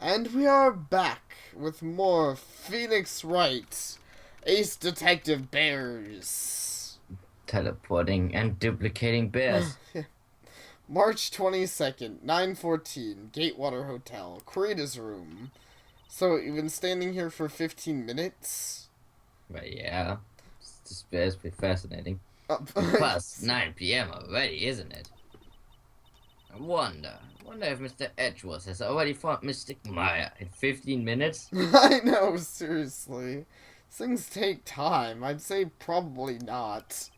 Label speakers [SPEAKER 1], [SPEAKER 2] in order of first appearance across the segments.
[SPEAKER 1] And we are back with more Phoenix Wright, Ace Detective Bears.
[SPEAKER 2] Teleporting and duplicating bears.
[SPEAKER 1] March 22nd, 9:14, Gatewater Hotel, Kurita's room. So, you've been standing here for 15 minutes?
[SPEAKER 2] But yeah, this bear's pretty fascinating.
[SPEAKER 1] Uh,
[SPEAKER 2] Plus, 9 p.m. already, isn't it? I wonder if Mr. Edgeworth has already fought Mystic Maya in 15 minutes?
[SPEAKER 1] I know, seriously. Things take time. I'd say probably not.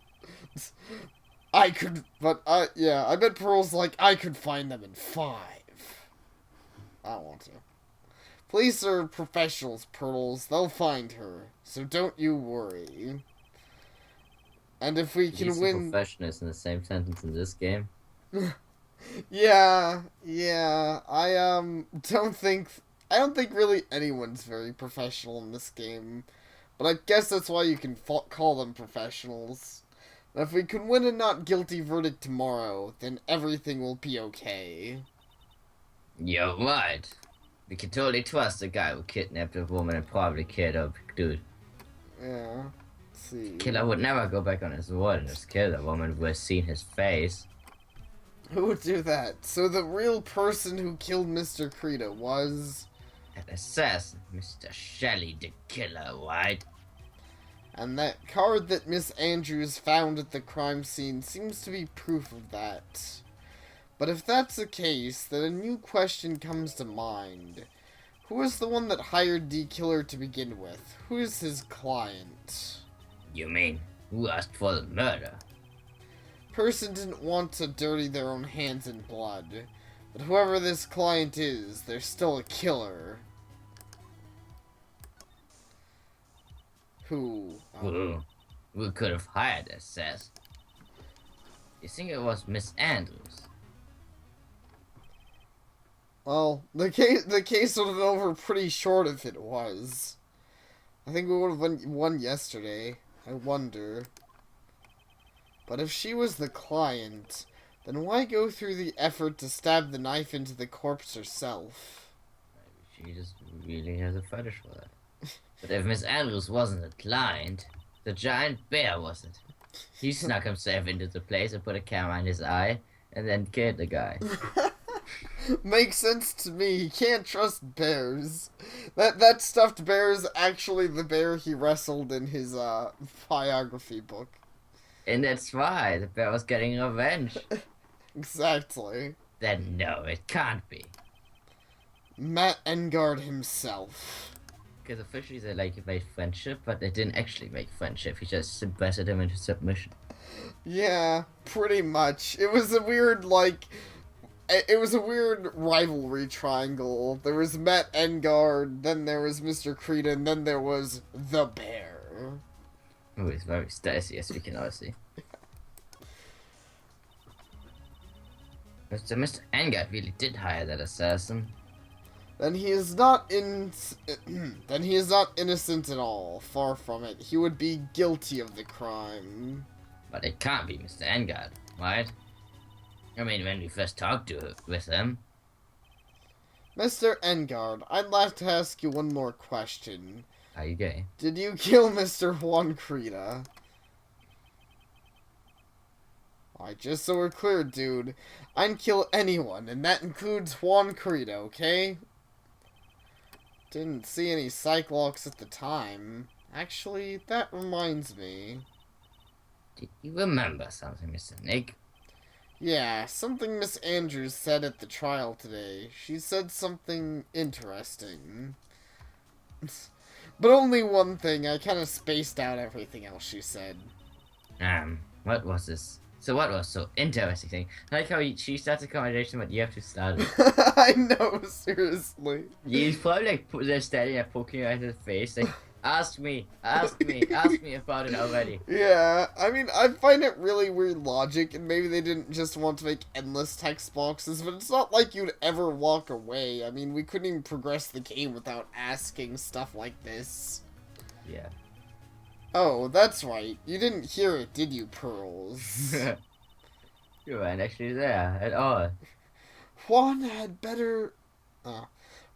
[SPEAKER 1] I could, but, yeah, I bet Pearl's like, I could find them in 5. I don't want to. Police are professionals, Pearls. They'll find her. So don't you worry. And if we can win...
[SPEAKER 2] professionals in the same sentence in this game.
[SPEAKER 1] yeah. I don't think really anyone's very professional in this game. But I guess that's why you can call them professionals. And if we can win a not guilty verdict tomorrow, then everything will be okay.
[SPEAKER 2] You're right. We can totally trust the guy who kidnapped a woman and probably killed her dude.
[SPEAKER 1] Yeah. Let's see.
[SPEAKER 2] Killer would never go back on his word and just kill a woman who has seen his face.
[SPEAKER 1] Who would do that? So the real person who killed Mr. Krita was...
[SPEAKER 2] An assassin, Mr. Shelley the Killer, right?
[SPEAKER 1] And that card that Miss Andrews found at the crime scene seems to be proof of that. But if that's the case, then a new question comes to mind. Who is the one that hired the killer to begin with? Who is his client?
[SPEAKER 2] You mean, who asked for the murder?
[SPEAKER 1] Person didn't want to dirty their own hands in blood. But whoever this client is, they're still a killer. Who
[SPEAKER 2] could have hired the assassin? You think it was Miss Andrews?
[SPEAKER 1] Well, the case would have been over pretty short if it was. I think we would have won yesterday. I wonder. But if she was the client, then why go through the effort to stab the knife into the corpse herself?
[SPEAKER 2] Maybe she just really has a fetish for that. But if Miss Andrews wasn't the client, the giant bear was it. He snuck himself into the place and put a camera in his eye, and then killed the guy.
[SPEAKER 1] Makes sense to me. You can't trust bears. That stuffed bear is actually the bear he wrestled in his biography book.
[SPEAKER 2] And that's why the bear was getting revenge.
[SPEAKER 1] Exactly.
[SPEAKER 2] Then no, it can't be.
[SPEAKER 1] Matt Engard himself.
[SPEAKER 2] Because officially they made friendship, but they didn't actually make friendship. He just submitted him into submission.
[SPEAKER 1] Yeah, pretty much. It was a weird, it was a weird rivalry triangle. There was Matt Engard, then there was Mr. Krita, and then there was the bear.
[SPEAKER 2] Oh, it's very Stacy, as we can all see. Mr. Engard really did hire that assassin.
[SPEAKER 1] Then he is not then he is not innocent at all. Far from it. He would be guilty of the crime.
[SPEAKER 2] But it can't be Mr. Engard, right? I mean, when we first talked with him.
[SPEAKER 1] Mr. Engard, I'd like to ask you one more question.
[SPEAKER 2] Are you gay?
[SPEAKER 1] Did you kill Mr. Juan Krita? Alright, just so we're clear, dude. I'd kill anyone, and that includes Juan Krita, okay? Didn't see any Cyclops at the time. Actually, that reminds me.
[SPEAKER 2] Did you remember something, Mr. Nick?
[SPEAKER 1] Yeah, something Miss Andrews said at the trial today. She said something interesting. But only one thing. I kind of spaced out everything else she said.
[SPEAKER 2] What was this? So what was so interesting? I like how she starts a conversation, but you have to start it.
[SPEAKER 1] I know, seriously.
[SPEAKER 2] He's probably they're standing there poking her in the face, ask me about it already.
[SPEAKER 1] Yeah, I mean, I find it really weird logic, and maybe they didn't just want to make endless text boxes, but it's not like you'd ever walk away. I mean, we couldn't even progress the game without asking stuff like this.
[SPEAKER 2] Yeah.
[SPEAKER 1] Oh, that's right. You didn't hear it, did you, Pearls?
[SPEAKER 2] You weren't actually there at all.
[SPEAKER 1] Juan had better...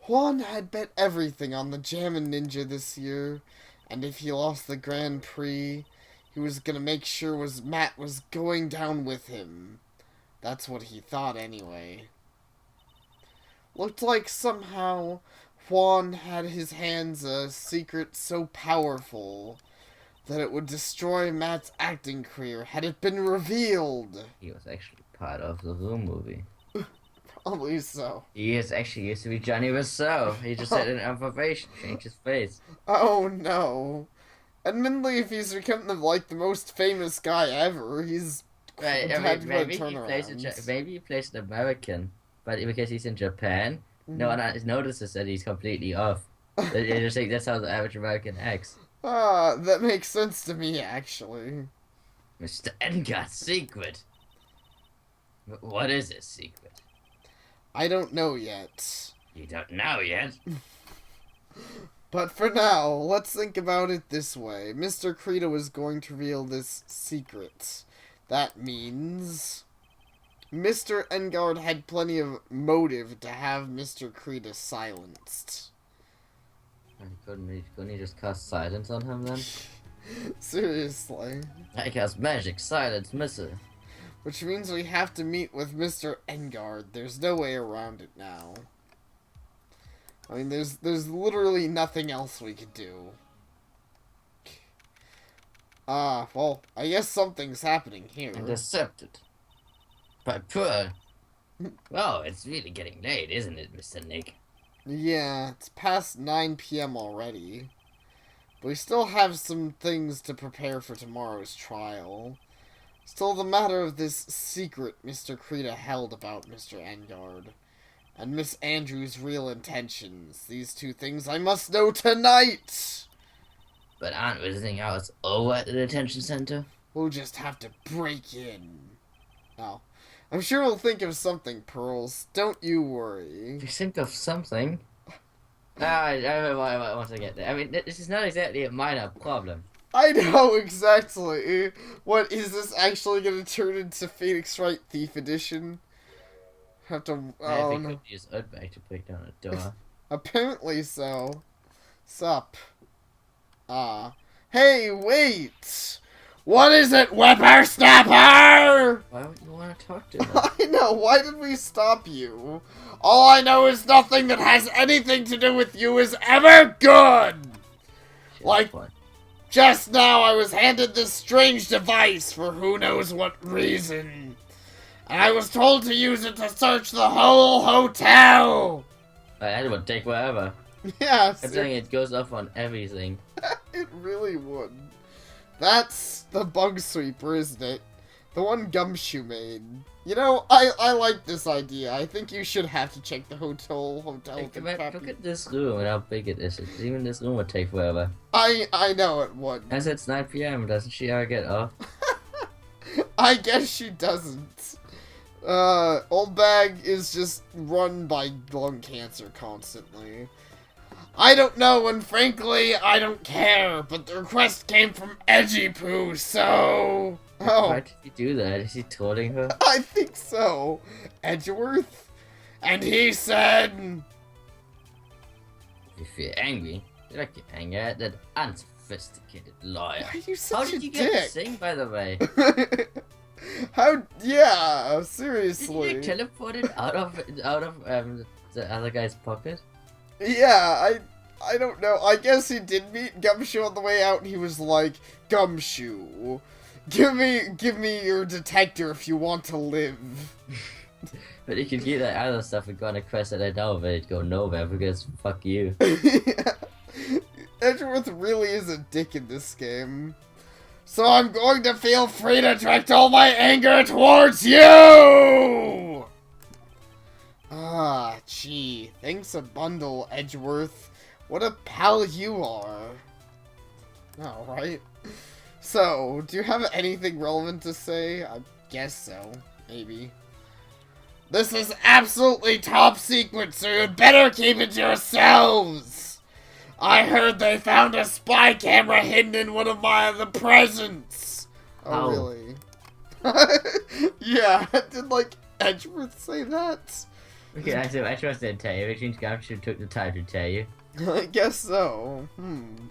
[SPEAKER 1] Juan had bet everything on the Jammin' Ninja this year, and if he lost the Grand Prix, he was gonna make sure Matt was going down with him. That's what he thought anyway. Looked like somehow Juan had his hands a secret so powerful that it would destroy Matt's acting career had it been revealed.
[SPEAKER 2] He was actually part of the Room movie.
[SPEAKER 1] Probably so.
[SPEAKER 2] He is actually used to be Johnny Wiseau. He just had an observation, changed his face.
[SPEAKER 1] Oh no. Admittedly, if he's become the most famous guy ever, he's
[SPEAKER 2] Right,
[SPEAKER 1] had
[SPEAKER 2] maybe
[SPEAKER 1] quite a
[SPEAKER 2] he plays an American, but because he's in Japan, no one notices that he's completely off. They just think that's how the average American acts.
[SPEAKER 1] Ah, that makes sense to me, actually.
[SPEAKER 2] Mr. Engar's secret. What is his secret?
[SPEAKER 1] I don't know yet.
[SPEAKER 2] You don't know yet?
[SPEAKER 1] But for now, let's think about it this way. Mr. Credo is going to reveal this secret. That means Mr. Engard had plenty of motive to have Mr. Credo silenced.
[SPEAKER 2] Couldn't he just cast silence on him then?
[SPEAKER 1] Seriously.
[SPEAKER 2] I cast magic silence missile.
[SPEAKER 1] Which means we have to meet with Mr. Engard. There's no way around it now. I mean, there's literally nothing else we could do. Well, I guess something's happening here.
[SPEAKER 2] Intercepted. By Pearl. Oh, it's really getting late, isn't it, Mr. Nick?
[SPEAKER 1] Yeah, it's past 9 p.m. already. But we still have some things to prepare for tomorrow's trial. Still the matter of this secret Mr. Credo held about Mr. Engard. And Miss Andrews' real intentions. These two things I must know tonight!
[SPEAKER 2] But aren't we visiting hours over at the detention center?
[SPEAKER 1] We'll just have to break in. Oh. I'm sure we'll think of something, Pearls. Don't you worry.
[SPEAKER 2] If you think of something... I want to get there. I mean, this is not exactly a minor problem.
[SPEAKER 1] I know exactly. What, is this actually going to turn into Phoenix Wright Thief Edition? Have to...
[SPEAKER 2] Oh, no. Could use Earthbag to break down a door.
[SPEAKER 1] Apparently so. Sup. Hey, wait! What is it, whippersnapper?
[SPEAKER 2] Why would you want to talk to him?
[SPEAKER 1] I know, why did we stop you? All I know is nothing that has anything to do with you is ever good! Like, just now I was handed this strange device for who knows what reason. And I was told to use it to search the whole hotel!
[SPEAKER 2] That would take forever.
[SPEAKER 1] Yeah,
[SPEAKER 2] I'm saying it goes off on everything.
[SPEAKER 1] It really would. That's the bug sweeper, isn't it? The one Gumshoe made. You know, I like this idea. I think you should have to check the hotel.
[SPEAKER 2] Look at this room and how big it is. Even this room would take forever.
[SPEAKER 1] I know it would.
[SPEAKER 2] As it's 9 p.m., doesn't she ever get off?
[SPEAKER 1] I guess she doesn't. Old Bag is just run by lung cancer constantly. I don't know, and frankly, I don't care, but the request came from Edgy Poo, so... Oh.
[SPEAKER 2] Why did he do that? Is he trolling her?
[SPEAKER 1] I think so. Edgeworth? And he said...
[SPEAKER 2] If you're angry, direct your anger at that unsophisticated lawyer.
[SPEAKER 1] Why are you such
[SPEAKER 2] How
[SPEAKER 1] a
[SPEAKER 2] did you
[SPEAKER 1] dick?
[SPEAKER 2] get to sing, by the way?
[SPEAKER 1] How... Yeah, seriously.
[SPEAKER 2] Did you get teleported out of the other guy's pocket?
[SPEAKER 1] Yeah, I don't know. I guess he did meet Gumshoe on the way out, and he was like, Gumshoe, give me your detector if you want to live.
[SPEAKER 2] But you could get that other stuff and go on a quest that I know of, it'd go nowhere because fuck you.
[SPEAKER 1] Yeah. Edgeworth really is a dick in this game. So I'm going to feel free to direct all my anger towards you! Ah, gee. Thanks a bundle, Edgeworth. What a pal you are. Oh, right. So, do you have anything relevant to say? I guess so. Maybe. This is absolutely top secret, so you'd better keep it to yourselves! I heard they found a spy camera hidden in one of the presents! Oh, really? Yeah, did, Edgeworth say that?
[SPEAKER 2] Okay, I trust didn't tell you, which means Gumshoe took the time to tell you.
[SPEAKER 1] I guess so.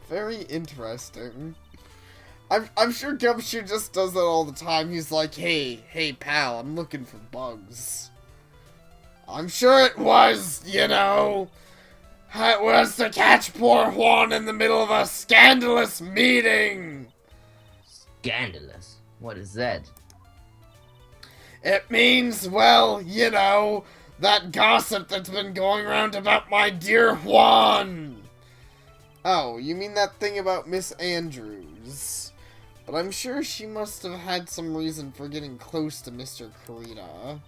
[SPEAKER 1] Very interesting. I'm sure Gumshoe just does that all the time. He's like, hey pal, I'm looking for bugs. I'm sure it was, it was to catch poor Juan in the middle of a scandalous meeting.
[SPEAKER 2] Scandalous? What is that?
[SPEAKER 1] It means, well, that gossip that's been going around about my dear Juan. Oh, you mean that thing about Miss Andrews? But I'm sure she must have had some reason for getting close to Mr. Kurita.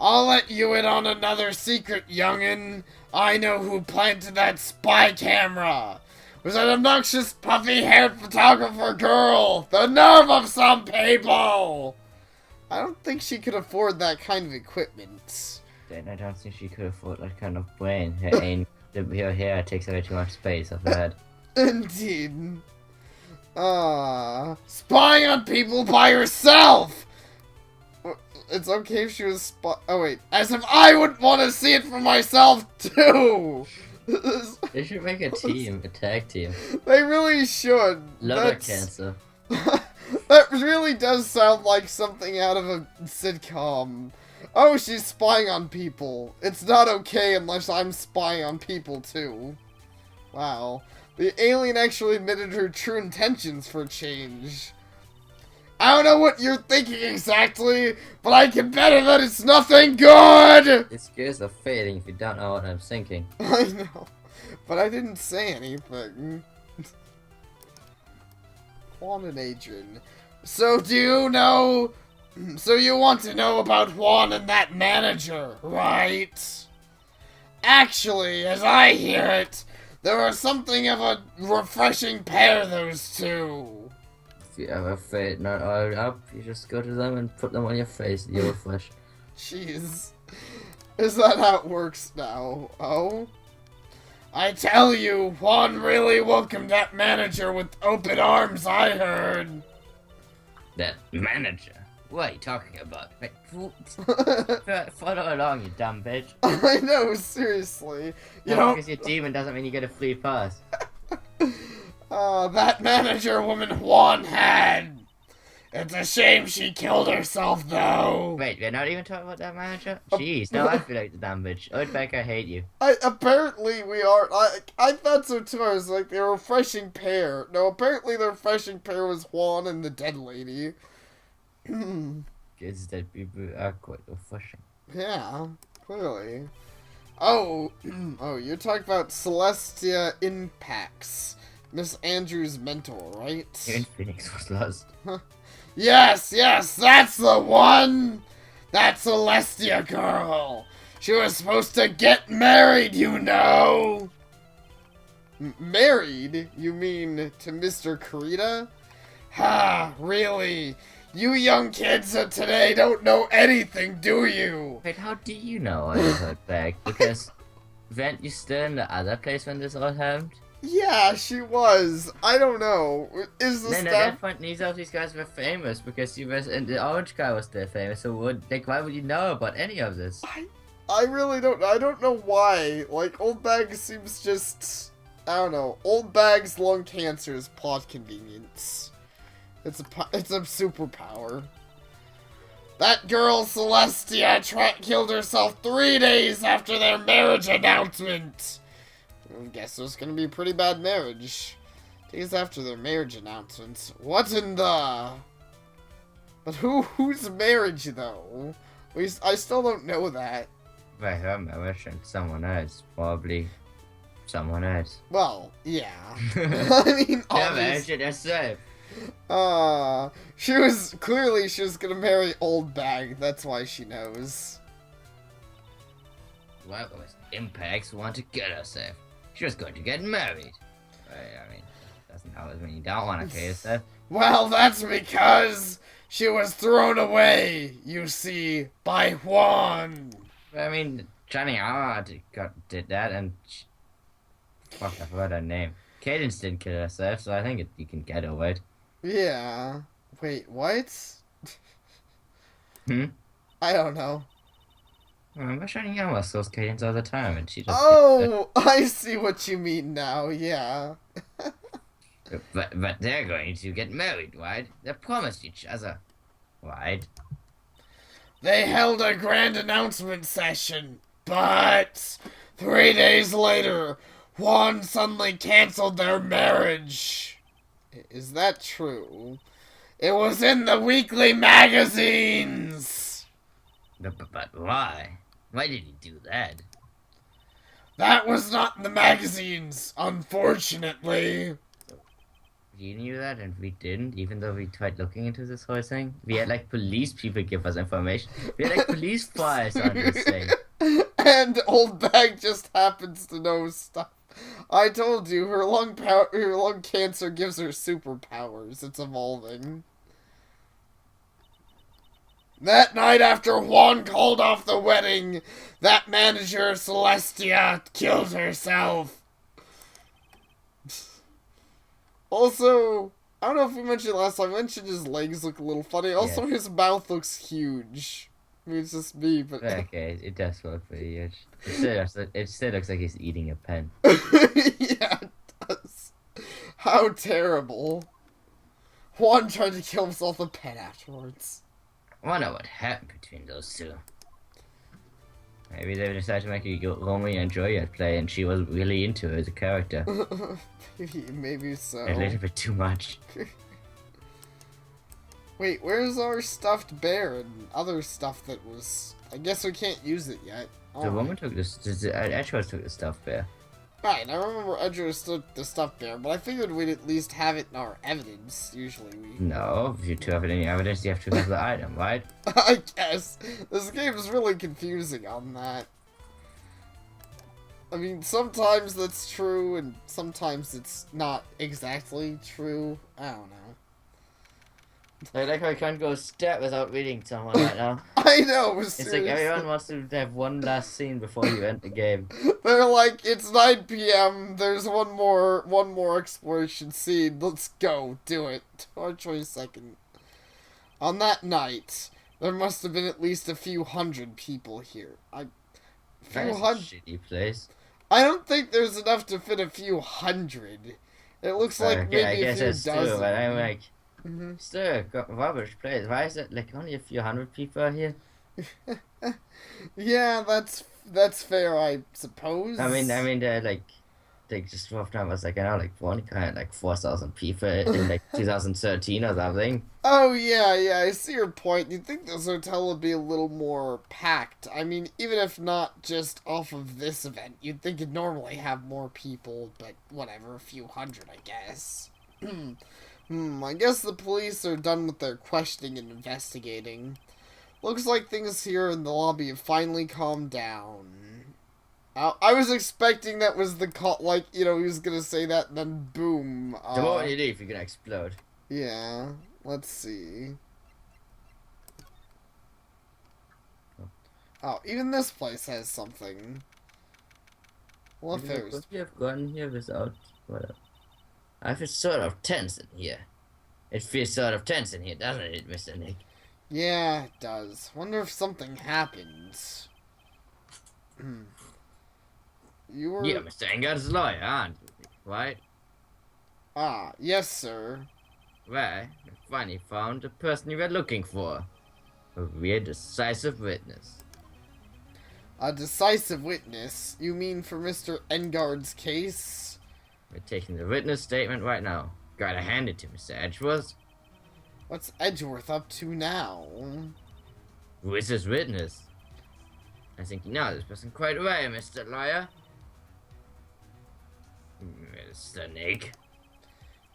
[SPEAKER 1] I'll let you in on another secret, youngin'. I know who planted that spy camera. It was an obnoxious, puffy-haired photographer girl. The nerve of some people! I don't think she could afford that kind of equipment.
[SPEAKER 2] Then I don't think she could afford that kind of brain. Her hair takes away too much space off her head.
[SPEAKER 1] Indeed. Spying on people by herself! It's okay if she was oh wait, as if I would want to see it for myself too!
[SPEAKER 2] They should make a tag team.
[SPEAKER 1] They really should.
[SPEAKER 2] Liver cancer.
[SPEAKER 1] That really does sound like something out of a sitcom. Oh, she's spying on people. It's not okay unless I'm spying on people too. Wow. The alien actually admitted her true intentions for a change. I don't know what you're thinking exactly, but I can bet that it's nothing good!
[SPEAKER 2] It's just a fading if you don't know what I'm thinking.
[SPEAKER 1] I know, but I didn't say anything. Juan and Adrian. So do you know... So you want to know about Juan and that manager, right? Actually, as I hear it, there was something of a refreshing pair, those two.
[SPEAKER 2] If you have a fade not oiled up, you just go to them and put them on your face and you'll refresh.
[SPEAKER 1] Jeez. Is that how it works now? Oh? I tell you, Juan really welcomed that manager with open arms, I heard.
[SPEAKER 2] That manager? What are you talking about? Follow along, you dumb bitch.
[SPEAKER 1] I know, seriously.
[SPEAKER 2] Because you're demon doesn't mean you get a free pass.
[SPEAKER 1] That manager woman Juan had. It's a shame she killed herself, though.
[SPEAKER 2] Wait, we're not even talking about that manager? Jeez, no, I feel like the damn bitch. Oldbeck, I hate you.
[SPEAKER 1] Apparently we are. I thought so too. I was like, they're a refreshing pair. No, apparently the refreshing pair was Juan and the dead lady.
[SPEAKER 2] Kids dead people are quite refreshing.
[SPEAKER 1] Yeah, clearly. Oh, you're talking about Celestia Impacts. Miss Andrews' mentor, right?
[SPEAKER 2] Even Phoenix was lost.
[SPEAKER 1] Yes, that's the one! That Celestia girl! She was supposed to get married, you know! Married? You mean to Mr. Kurita? Ha, really? You young kids of today don't know anything, do you?
[SPEAKER 2] Wait, how do you know I was Oldbeck? Because weren't you still in the other place when this all happened?
[SPEAKER 1] Yeah, she was. I don't know. Is the
[SPEAKER 2] Then
[SPEAKER 1] stuff...
[SPEAKER 2] at that point, neither of these guys were famous because he was, and the orange guy was still famous. So why would you know about any of this?
[SPEAKER 1] I really don't. I don't know why. Like, Old Bag seems just. I don't know. Old Bag's lung cancer is plot convenience. It's a superpower. That girl Celestia killed herself 3 days after their marriage announcement. I guess it was gonna be a pretty bad marriage. Days after their marriage announcements. What in the... But whose marriage, though? I still don't know that.
[SPEAKER 2] By her marriage and someone else. Probably someone else.
[SPEAKER 1] Well, yeah. I mean, obviously.
[SPEAKER 2] Herself.
[SPEAKER 1] She was gonna marry Old Bag. That's why she knows.
[SPEAKER 2] Well, it was Impacts want to get herself. She was going to get married. I mean, doesn't always mean you don't want to kill yourself.
[SPEAKER 1] Well, that's because she was thrown away, you see, by Juan.
[SPEAKER 2] I mean, Johnny Armor did that, and fuck, I forgot her name. Cadence didn't kill herself, so I think you can get over it.
[SPEAKER 1] Yeah. Wait, what?
[SPEAKER 2] Hmm?
[SPEAKER 1] I don't know.
[SPEAKER 2] Remember shining armor those cadence all the time, and she just gets that.
[SPEAKER 1] Oh, I see what you mean now, yeah.
[SPEAKER 2] But they're going to get married, right? They promised each other, right?
[SPEAKER 1] They held a grand announcement session, but 3 days later, Juan suddenly canceled their marriage. Is that true? It was in the weekly magazines!
[SPEAKER 2] But why? Why did he do that?
[SPEAKER 1] That was not in the magazines, unfortunately.
[SPEAKER 2] You knew that and we didn't, even though we tried looking into this whole thing. We had like police people give us information. We had like police files on this thing.
[SPEAKER 1] And Old Bag just happens to know stuff. I told you, her lung cancer gives her superpowers. It's evolving. That night after Juan called off the wedding, that manager, Celestia, killed herself. Also, I don't know if we mentioned last time, I mentioned his legs look a little funny. Also, his mouth looks huge. I mean, it's just me, but...
[SPEAKER 2] Okay, it does look pretty huge. It still looks like he's eating a pen.
[SPEAKER 1] Yeah, it does. How terrible. Juan tried to kill himself with a pen afterwards.
[SPEAKER 2] I wonder what happened between those two. Maybe they decided to make Romeo and Juliet play, and she was really into it as a character.
[SPEAKER 1] Maybe so.
[SPEAKER 2] A little bit too much.
[SPEAKER 1] Wait, where's our stuffed bear and other stuff that was... I guess we can't use it yet.
[SPEAKER 2] The woman took this. Edgeworth took the stuffed bear.
[SPEAKER 1] Right, I remember Edgeworth took the stuffed bear, but I figured we'd at least have it in our evidence. Usually we...
[SPEAKER 2] No, if you to have it in your evidence, you have to have the item, right?
[SPEAKER 1] I guess. This game is really confusing on that. I mean, sometimes that's true, and sometimes it's not exactly true. I don't know.
[SPEAKER 2] I like how I can't go a step without reading someone right now.
[SPEAKER 1] I know,
[SPEAKER 2] It's
[SPEAKER 1] seriously.
[SPEAKER 2] like everyone wants to have one last scene before you end the game.
[SPEAKER 1] They're like, it's 9 p.m. There's one more exploration scene. Let's go, do it. March 22nd. On that night, there must have been at least a few hundred people here.
[SPEAKER 2] That's a shitty place.
[SPEAKER 1] I don't think there's enough to fit a few hundred. It looks like maybe
[SPEAKER 2] I guess
[SPEAKER 1] a few
[SPEAKER 2] that's
[SPEAKER 1] dozen.
[SPEAKER 2] true, but I'm like,
[SPEAKER 1] Mm-hmm.
[SPEAKER 2] still a rubbish place. Why is it like only a few hundred people are here?
[SPEAKER 1] Yeah, that's fair, I suppose.
[SPEAKER 2] I mean, they're like, they just roughed numbers like, like one kind of like 4,000 people in like 2013 or something.
[SPEAKER 1] Oh yeah, I see your point. You'd think this hotel would be a little more packed. I mean, even if not just off of this event, you'd think it'd normally have more people, but whatever, a few hundred, I guess. I guess the police are done with their questioning and investigating. Looks like things here in the lobby have finally calmed down. I was expecting that was the call, like, he was gonna say that, and then boom.
[SPEAKER 2] So what would you do if you're gonna explode?
[SPEAKER 1] Yeah, let's see. Oh, even this place has something. Well,
[SPEAKER 2] Could you have gone here without whatever? I feel sort of tense in here. It feels sort of tense in here, doesn't it, Mr. Nick?
[SPEAKER 1] Yeah, it does. Wonder if something happened. You were...
[SPEAKER 2] Yeah, Mr. Engar's lawyer, aren't you? Right?
[SPEAKER 1] Ah, yes, sir.
[SPEAKER 2] Well, I finally found the person you were looking for. A real decisive witness.
[SPEAKER 1] A decisive witness? You mean for Mr. Engard's case?
[SPEAKER 2] We're taking the witness statement right now. Gotta hand it to Mr. Edgeworth.
[SPEAKER 1] What's Edgeworth up to now?
[SPEAKER 2] Who is this witness? I think you know this person quite well, Mr. Lawyer. Mr. Nick.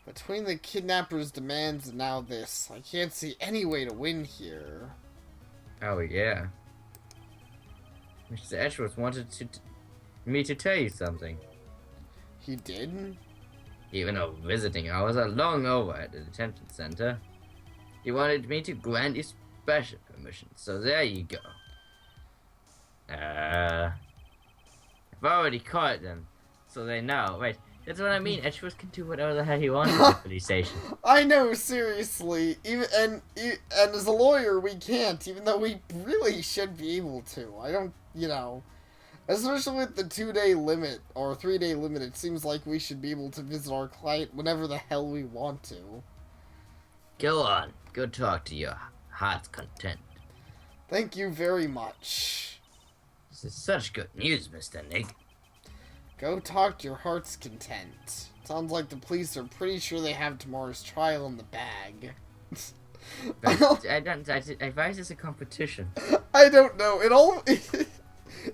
[SPEAKER 1] Between the kidnapper's demands and now this, I can't see any way to win here.
[SPEAKER 2] Oh, yeah. Mr. Edgeworth wanted me to tell you something.
[SPEAKER 1] He did?
[SPEAKER 2] Even though visiting hours are long over at the detention center, he wanted me to grant you special permission, so there you go. I've already caught them, so they know. Wait, that's what I mean. Edgeworth can do whatever the hell he wants at the police station.
[SPEAKER 1] I know, seriously. And as a lawyer, we can't, even though we really should be able to. I don't you know, especially with the 2-day limit or 3-day limit, it seems like we should be able to visit our client whenever the hell we want to.
[SPEAKER 2] Go on. Go talk to your heart's content.
[SPEAKER 1] Thank you very much.
[SPEAKER 2] This is such good news, Mr. Nick.
[SPEAKER 1] Go talk to your heart's content. Sounds like the police are pretty sure they have tomorrow's trial in the bag.
[SPEAKER 2] Why is this a competition?
[SPEAKER 1] I don't know.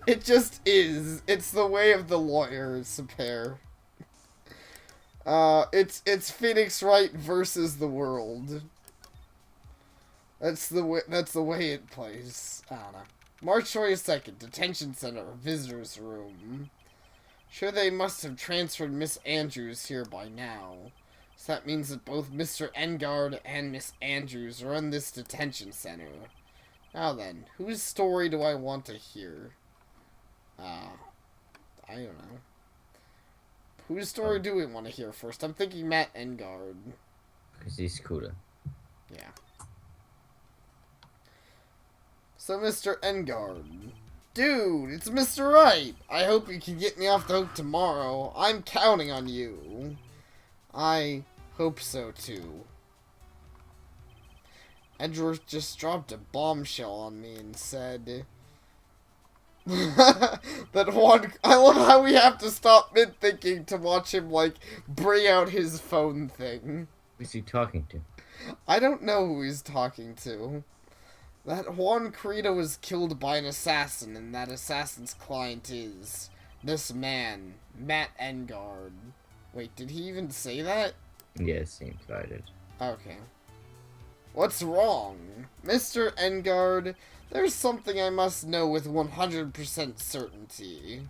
[SPEAKER 1] It just is. It's the way of the lawyers, Sapare. It's Phoenix Wright versus the world. That's the way it plays. I don't know. March 22nd, detention center, visitors room. Sure, they must have transferred Miss Andrews here by now. So that means that both Mr. Engard and Miss Andrews are in this detention center. Now then, whose story do I want to hear? I don't know. Whose story do we want to hear first? I'm thinking Matt Engard.
[SPEAKER 2] Because he's cooler.
[SPEAKER 1] Yeah. So, Mr. Engard. Dude, it's Mr. Wright! I hope you can get me off the hook tomorrow. I'm counting on you. I hope so, too. Edgeworth just dropped a bombshell on me and said... that one... I love how we have to stop mid-thinking to watch him, like, bring out his phone thing.
[SPEAKER 2] Who's he talking to?
[SPEAKER 1] I don't know who he's talking to. That Juan Carita was killed by an assassin, and that assassin's client is this man, Matt Engard. Wait, did he even say that?
[SPEAKER 2] Yeah, seems like it.
[SPEAKER 1] Okay. What's wrong? Mr. Engard, there's something I must know with 100% certainty.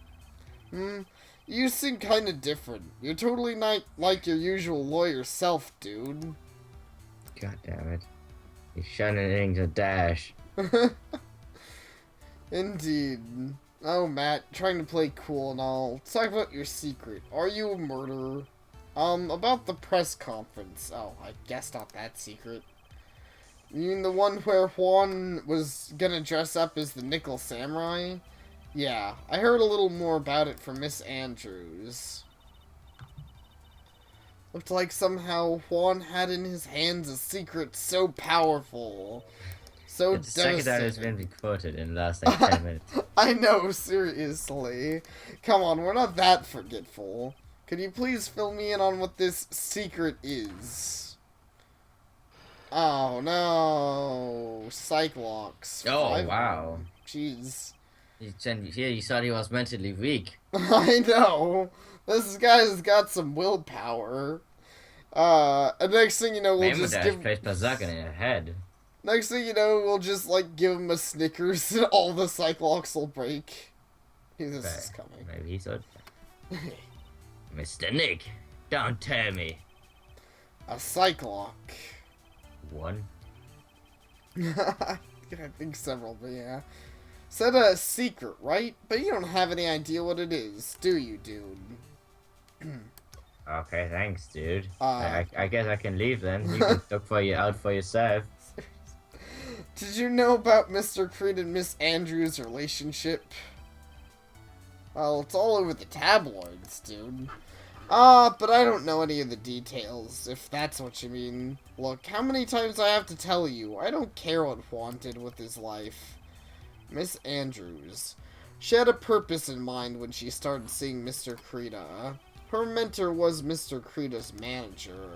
[SPEAKER 1] You seem kinda different. You're totally not like your usual lawyer self, dude.
[SPEAKER 2] God damn it. He's shunning a dash.
[SPEAKER 1] Indeed. Oh, Matt, trying to play cool and all. Let's talk about your secret. Are you a murderer? About the press conference. Oh, I guess not that secret. You mean the one where Juan was gonna dress up as the Nickel Samurai? Yeah, I heard a little more about it from Miss Andrews. Looked like somehow Juan had in his hands a secret so powerful, so
[SPEAKER 2] It's the second time it's been quoted in the last, like, 10 minutes.
[SPEAKER 1] I know, seriously. Come on, we're not that forgetful. Could you please fill me in on what this secret is? Oh, no. Cyclops.
[SPEAKER 2] Oh, wow.
[SPEAKER 1] Jeez.
[SPEAKER 2] You thought he was mentally weak.
[SPEAKER 1] I know. This guy's got some willpower. And next thing you know, we'll just give...
[SPEAKER 2] plays Berserker in your head.
[SPEAKER 1] Next thing you know, we'll just, like, give him a Snickers and all the Cyclops will break. This is coming.
[SPEAKER 2] Maybe he thought... Mr. Nick, don't tell me.
[SPEAKER 1] A Cyclops.
[SPEAKER 2] One?
[SPEAKER 1] I think several, but yeah. Said a secret, right? But you don't have any idea what it is, do you, dude?
[SPEAKER 2] Okay, thanks, dude. I guess I can leave then. You can look out for yourself.
[SPEAKER 1] Did you know about Mr. Creed and Miss Andrews' relationship? Well, it's all over the tabloids, dude. But I don't know any of the details, if that's what you mean. Look, how many times I have to tell you, I don't care what Juan did with his life. Miss Andrews. She had a purpose in mind when she started seeing Mr. Creta. Her mentor was Mr. Creta's manager.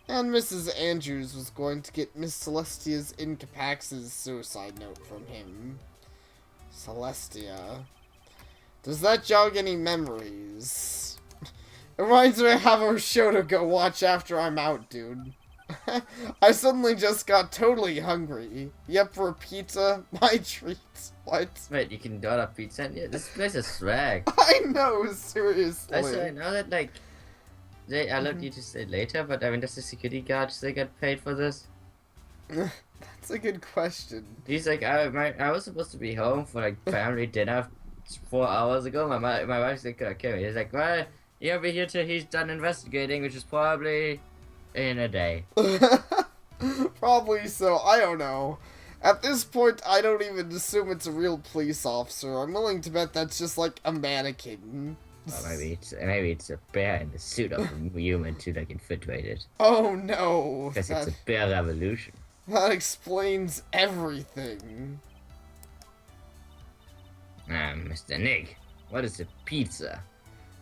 [SPEAKER 1] And Mrs. Andrews was going to get Miss Celestia's Incapax's suicide note from him. Celestia. Does that jog any memories? It reminds me I have a show to go watch after I'm out, dude. I suddenly just got totally hungry. Yep, for a pizza, my treat. What?
[SPEAKER 2] Wait, you can order pizza? Yeah, this place is swag.
[SPEAKER 1] I know, seriously.
[SPEAKER 2] I know that, like, I'll let you to say later, but I mean, does the security guard still get paid for this?
[SPEAKER 1] That's a good question.
[SPEAKER 2] He's like, I was supposed to be home for, like, family dinner 4 hours ago. My wife's like, okay. He's like, well, you'll be here till he's done investigating, which is probably in a day.
[SPEAKER 1] Probably so. I don't know. At this point, I don't even assume it's a real police officer. I'm willing to bet that's just like a mannequin.
[SPEAKER 2] Or maybe it's a bear in the suit of a human to like infiltrate it.
[SPEAKER 1] Oh no!
[SPEAKER 2] Because it's a bear revolution.
[SPEAKER 1] That explains everything.
[SPEAKER 2] Mr. Nick, what is a pizza?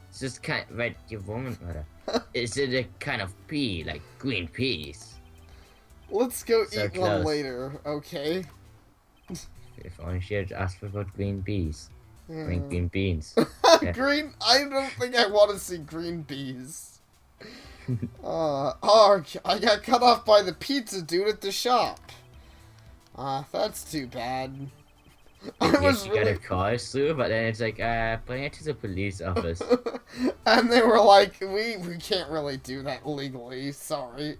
[SPEAKER 2] It's just right, you woman, is it a kind of pea, like green peas?
[SPEAKER 1] Let's go
[SPEAKER 2] So
[SPEAKER 1] eat
[SPEAKER 2] close.
[SPEAKER 1] one later, okay?
[SPEAKER 2] If only she had asked for green peas. I mean, green beans. Yeah.
[SPEAKER 1] Green? I don't think I want to see green bees. I got cut off by the pizza dude at the shop. That's too bad. I was
[SPEAKER 2] You got
[SPEAKER 1] really...
[SPEAKER 2] a call through, but then it's like, bring it to the police office.
[SPEAKER 1] And they were like, we can't really do that legally, sorry.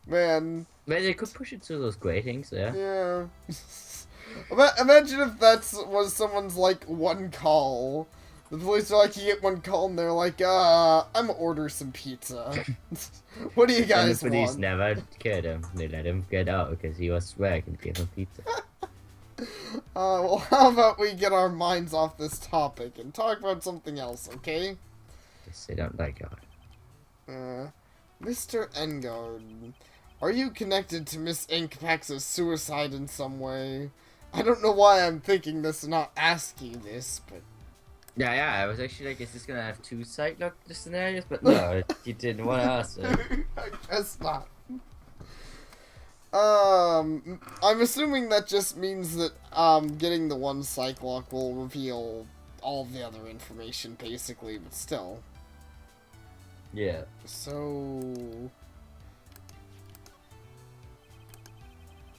[SPEAKER 1] Man.
[SPEAKER 2] But they could push it through those gratings, yeah.
[SPEAKER 1] Yeah. Imagine if was someone's, like, one call. The police are like, you get one call, and they're like, I'm gonna order some pizza. What do you guys
[SPEAKER 2] And the police
[SPEAKER 1] want?
[SPEAKER 2] never killed him. They let him get out because he was swag and gave him pizza.
[SPEAKER 1] Well, how about we get our minds off this topic and talk about something else, okay?
[SPEAKER 2] Guess they don't like it.
[SPEAKER 1] Mr. Engard, are you connected to Miss Inkpax's suicide in some way? I don't know why I'm thinking this and not asking this, but...
[SPEAKER 2] Yeah, I was actually like, is this gonna have two side-lock scenarios? But no, you didn't want to ask it.
[SPEAKER 1] I guess not. I'm assuming that just means that, getting the one psych lock will reveal all the other information, basically, but still.
[SPEAKER 2] Yeah.
[SPEAKER 1] So...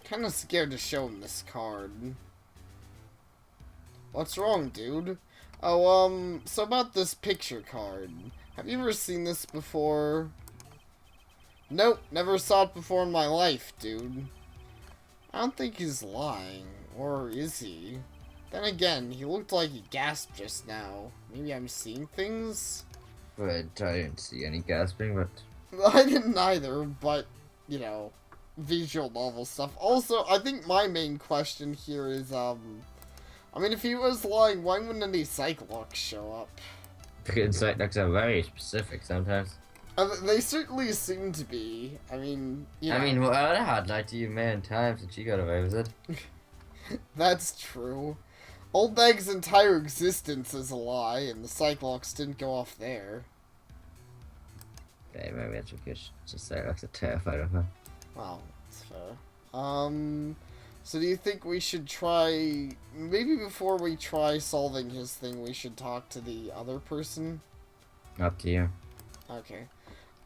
[SPEAKER 1] Kinda scared to show him this card. What's wrong, dude? Oh, so about this picture card. Have you ever seen this before? Nope, never saw it before in my life, dude. I don't think he's lying. Or is he? Then again, he looked like he gasped just now. Maybe I'm seeing things?
[SPEAKER 2] But I didn't see any gasping, but...
[SPEAKER 1] I didn't either, but, you know, visual novel stuff. Also, I think my main question here is, I mean, if he was lying, why wouldn't any psych locks show up?
[SPEAKER 2] Because side-locks are very specific sometimes.
[SPEAKER 1] They certainly seem to be. I mean, you know.
[SPEAKER 2] I mean, well, I had lied to you a million times and she got away with it.
[SPEAKER 1] That's true. Old Bag's entire existence is a lie, and the psych locks didn't go off there.
[SPEAKER 2] Okay, maybe that's because just side-locks are terrified of her.
[SPEAKER 1] Wow, that's fair. So do you think we should try... Maybe before we try solving his thing, we should talk to the other person?
[SPEAKER 2] Up to you.
[SPEAKER 1] Okay.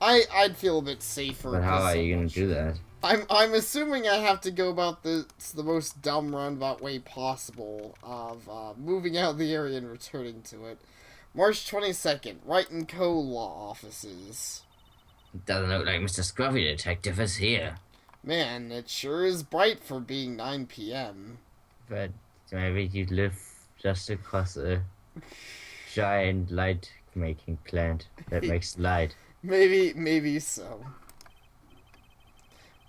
[SPEAKER 1] I'd feel a bit safer.
[SPEAKER 2] But how are you gonna do that?
[SPEAKER 1] I'm assuming I have to go about this the most dumb roundabout way possible of moving out of the area and returning to it. March 22nd, Wright & Co. law offices.
[SPEAKER 2] It doesn't look like Mr. Scruffy Detective is here.
[SPEAKER 1] Man, it sure is bright for being 9 p.m.
[SPEAKER 2] But maybe you live just across a giant light-making plant that makes light.
[SPEAKER 1] Maybe so.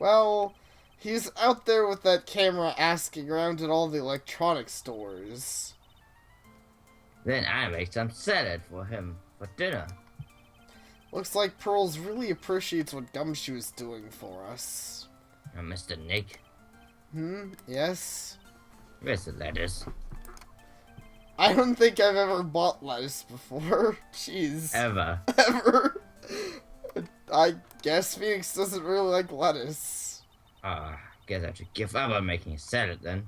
[SPEAKER 1] Well, he's out there with that camera asking around at all the electronic stores.
[SPEAKER 2] Then I make some salad for him for dinner.
[SPEAKER 1] Looks like Pearls really appreciates what Gumshoe is doing for us.
[SPEAKER 2] Mr. Nick,
[SPEAKER 1] Yes?
[SPEAKER 2] where's the lettuce?
[SPEAKER 1] I don't think I've ever bought lettuce before. Jeez.
[SPEAKER 2] Ever.
[SPEAKER 1] Ever. I guess Phoenix doesn't really like lettuce.
[SPEAKER 2] Guess I should give up on making a salad then.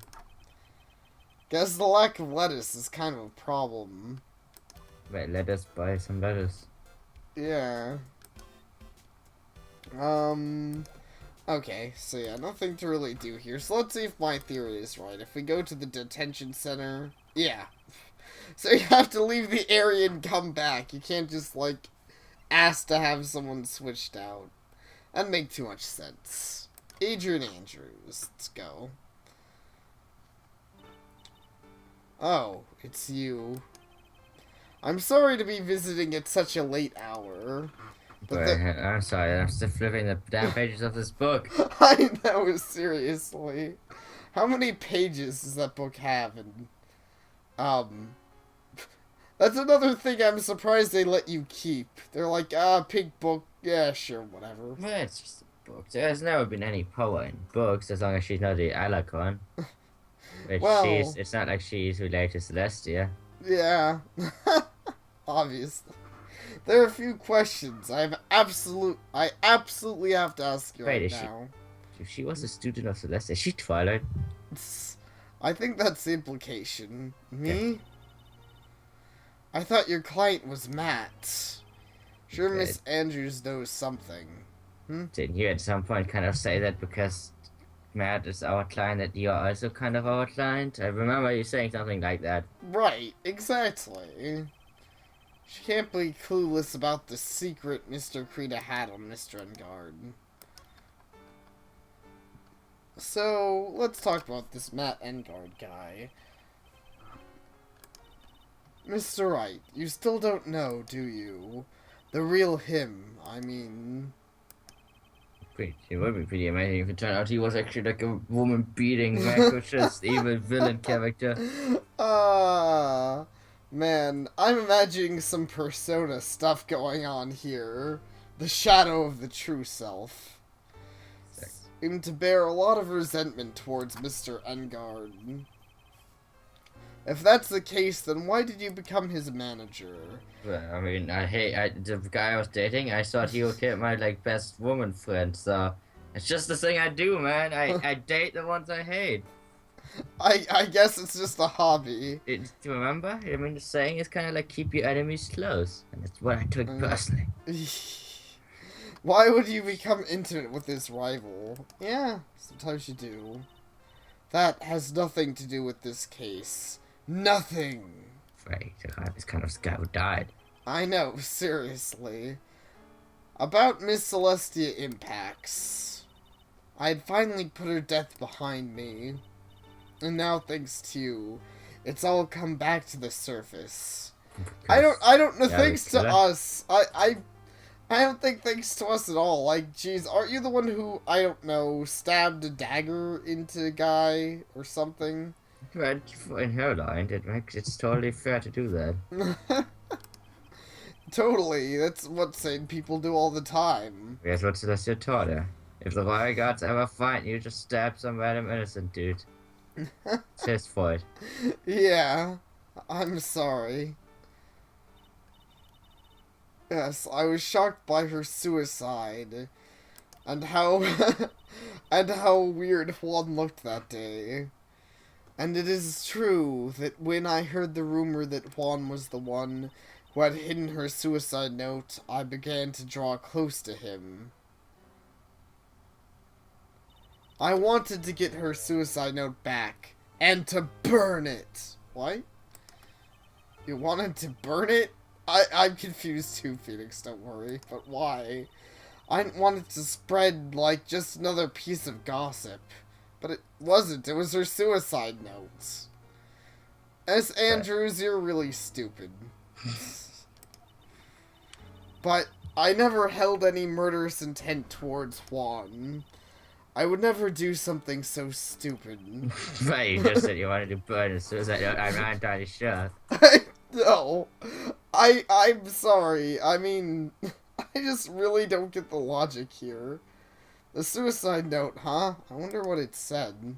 [SPEAKER 1] Guess the lack of lettuce is kind of a problem.
[SPEAKER 2] Wait, let us buy some lettuce.
[SPEAKER 1] Yeah. Okay, so yeah, nothing to really do here. So let's see if my theory is right. If we go to the detention center... Yeah. So you have to leave the area and come back. You can't just, like, ask to have someone switched out. That'd make too much sense. Adrian Andrews. Let's go. Oh, it's you. I'm sorry to be visiting at such a late hour.
[SPEAKER 2] But I'm sorry, I'm still flipping the damn pages of this book.
[SPEAKER 1] I know, seriously. How many pages does that book have? And, that's another thing I'm surprised they let you keep. They're like, pink book, yeah, sure, whatever.
[SPEAKER 2] Well, it's just a book. There's never been any power in books as long as she's not the Alacon. Which
[SPEAKER 1] Well,
[SPEAKER 2] it's not like she's related to Celestia.
[SPEAKER 1] yeah. Obviously. There are a few questions I absolutely have to ask you
[SPEAKER 2] Wait,
[SPEAKER 1] right
[SPEAKER 2] is she?
[SPEAKER 1] now.
[SPEAKER 2] If she was a student of Celestia, is she Twilight?
[SPEAKER 1] I think that's the implication. Me?
[SPEAKER 2] Yeah.
[SPEAKER 1] I thought your client was Matt. Sure,
[SPEAKER 2] Okay.
[SPEAKER 1] Miss Andrews knows something.
[SPEAKER 2] Didn't you at some point kind of say that because Matt is our client that you're also kind of our client? I remember you saying something like that.
[SPEAKER 1] Right, exactly. She can't be clueless about the secret Mr. Krita had on Mr. Engard. So, let's talk about this Matt Engard guy. Mr. Wright, you still don't know, do you? The real him, I mean...
[SPEAKER 2] It would be pretty amazing if it turned out he was actually like a woman-beating, vanquishes, evil villain character.
[SPEAKER 1] Man, I'm imagining some Persona stuff going on here. The shadow of the true self. Seemed to bear a lot of resentment towards Mr. Engard. If that's the case, then why did you become his manager?
[SPEAKER 2] Well, I mean, the guy I was dating, I thought he would get my, like, best woman friend, so... It's just the thing I do, man. I date the ones I hate.
[SPEAKER 1] I guess it's just a hobby.
[SPEAKER 2] Do you remember? I mean, the saying is kind of like, keep your enemies close. And that's what I took personally.
[SPEAKER 1] Why would you become intimate with this rival? Yeah, sometimes you do. That has nothing to do with this case. Nothing.
[SPEAKER 2] Right, it's kind of the guy who died.
[SPEAKER 1] I know, seriously. About Miss Celestia Impacts. I had finally put her death behind me. And now, thanks to you, it's all come back to the surface. I don't know, thanks to us. I don't think thanks to us at all. Like, geez, aren't you the one who, I don't know, stabbed a dagger into a guy or something?
[SPEAKER 2] But in her line, it's totally fair to do that.
[SPEAKER 1] Totally, that's what sane people do all the time.
[SPEAKER 2] Guess what Celestia taught her? If the Royal Guards ever find you, just stab some random innocent dude. It's his fault.
[SPEAKER 1] Yeah, I'm sorry. Yes, I was shocked by her suicide. And how... and how weird Juan looked that day. And it is true that when I heard the rumor that Juan was the one who had hidden her suicide note, I began to draw close to him. I wanted to get her suicide note back, and to burn it. What? You wanted to burn it? I'm confused too, Phoenix, don't worry. But why? I didn't want it to spread like just another piece of gossip. But it wasn't. It was her suicide note. S. Andrews, you're really stupid. But I never held any murderous intent towards Juan. I would never do something so stupid.
[SPEAKER 2] Right, you just said you wanted to burn a suicide note. I'm not entirely sure.
[SPEAKER 1] No. I'm sorry. I mean, I just really don't get the logic here. The suicide note, huh? I wonder what it said.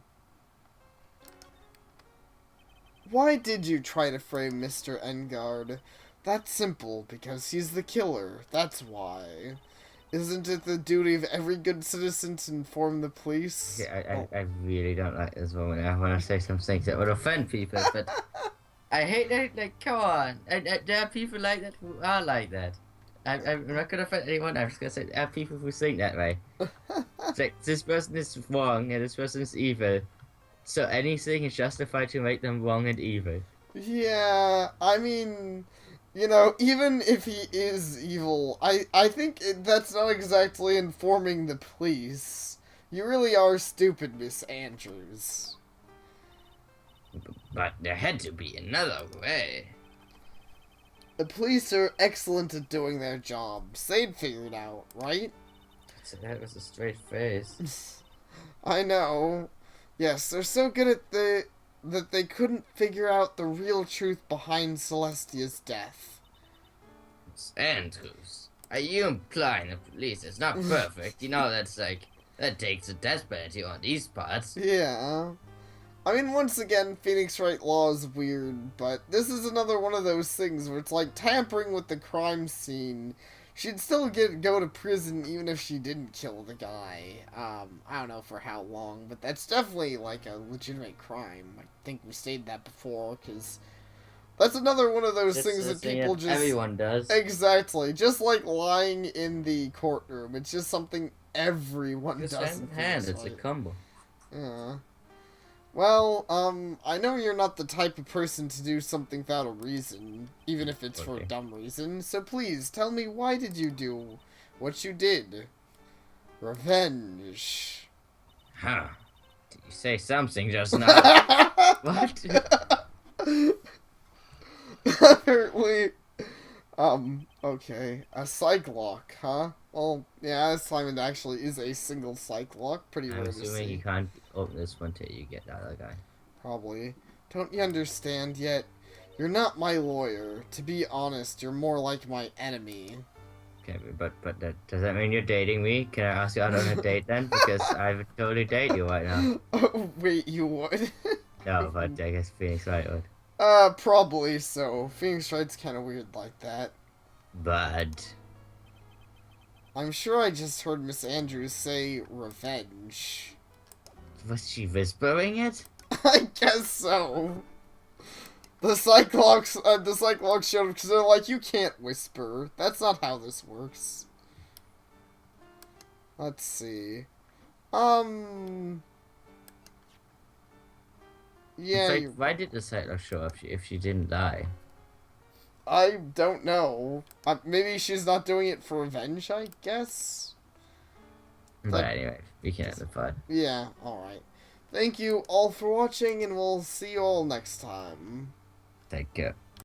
[SPEAKER 1] Why did you try to frame Mr. Engard? That's simple, because he's the killer. That's why. Isn't it the duty of every good citizen to inform the police?
[SPEAKER 2] Yeah, I really don't like this woman. I want to say some things that would offend people, but I hate that. Like, come on. There are people like that who are like that. I'm not gonna offend anyone. I'm just gonna say there are people who think that way. It's like, this person is wrong and this person is evil, so anything is justified to make them wrong and evil.
[SPEAKER 1] Yeah, I mean, you know, even if he is evil, I think that's not exactly informing the police. You really are stupid, Miss Andrews.
[SPEAKER 2] But there had to be another way.
[SPEAKER 1] The police are excellent at doing their jobs. They'd figure it out, right?
[SPEAKER 2] So that was a straight face.
[SPEAKER 1] I know. Yes, they're so good at that they couldn't figure out the real truth behind Celestia's death.
[SPEAKER 2] It's Andrews. Are you implying the police is not perfect? You know, that's like, that takes a death penalty on these parts.
[SPEAKER 1] Yeah. I mean, once again, Phoenix Wright law is weird, but this is another one of those things where it's like tampering with the crime scene. She'd still go to prison even if she didn't kill the guy. I don't know for how long, but that's definitely like a legitimate crime. I think we stated that before, because that's another one of those things that people just...
[SPEAKER 2] Everyone does.
[SPEAKER 1] Exactly. Just like lying in the courtroom. It's just something everyone does.
[SPEAKER 2] Hand in hand, it's a combo.
[SPEAKER 1] Yeah. Well, I know you're not the type of person to do something without a reason, even if it's for a dumb reason, so please, tell me, why did you do what you did? Revenge.
[SPEAKER 2] Huh. Did you say something just now? What?
[SPEAKER 1] Apparently, okay, a psych lock, huh? Well, yeah, Simon actually is a single psych lock, pretty rare to see.
[SPEAKER 2] I'm assuming you can't open this one till you get that other guy.
[SPEAKER 1] Probably. Don't you understand yet? You're not my lawyer. To be honest, you're more like my enemy.
[SPEAKER 2] Okay, but does that mean you're dating me? Can I ask you out on a date then? Because I would totally date you right now.
[SPEAKER 1] Oh, wait, you would?
[SPEAKER 2] No, but I guess Phoenix Wright would.
[SPEAKER 1] Probably so. Phoenix Wright's kind of weird like that.
[SPEAKER 2] But
[SPEAKER 1] I'm sure I just heard Miss Andrews say revenge.
[SPEAKER 2] was she whispering it?
[SPEAKER 1] I guess so. The Cyclops showed up because they're like, you can't whisper. That's not how this works. Let's see. Yeah.
[SPEAKER 2] Like, why did the Cyclops show up if she didn't die?
[SPEAKER 1] I don't know. Maybe she's not doing it for revenge, I guess?
[SPEAKER 2] But anyway, we can end the pod.
[SPEAKER 1] Yeah, alright. Thank you all for watching, and we'll see you all next time.
[SPEAKER 2] Take care.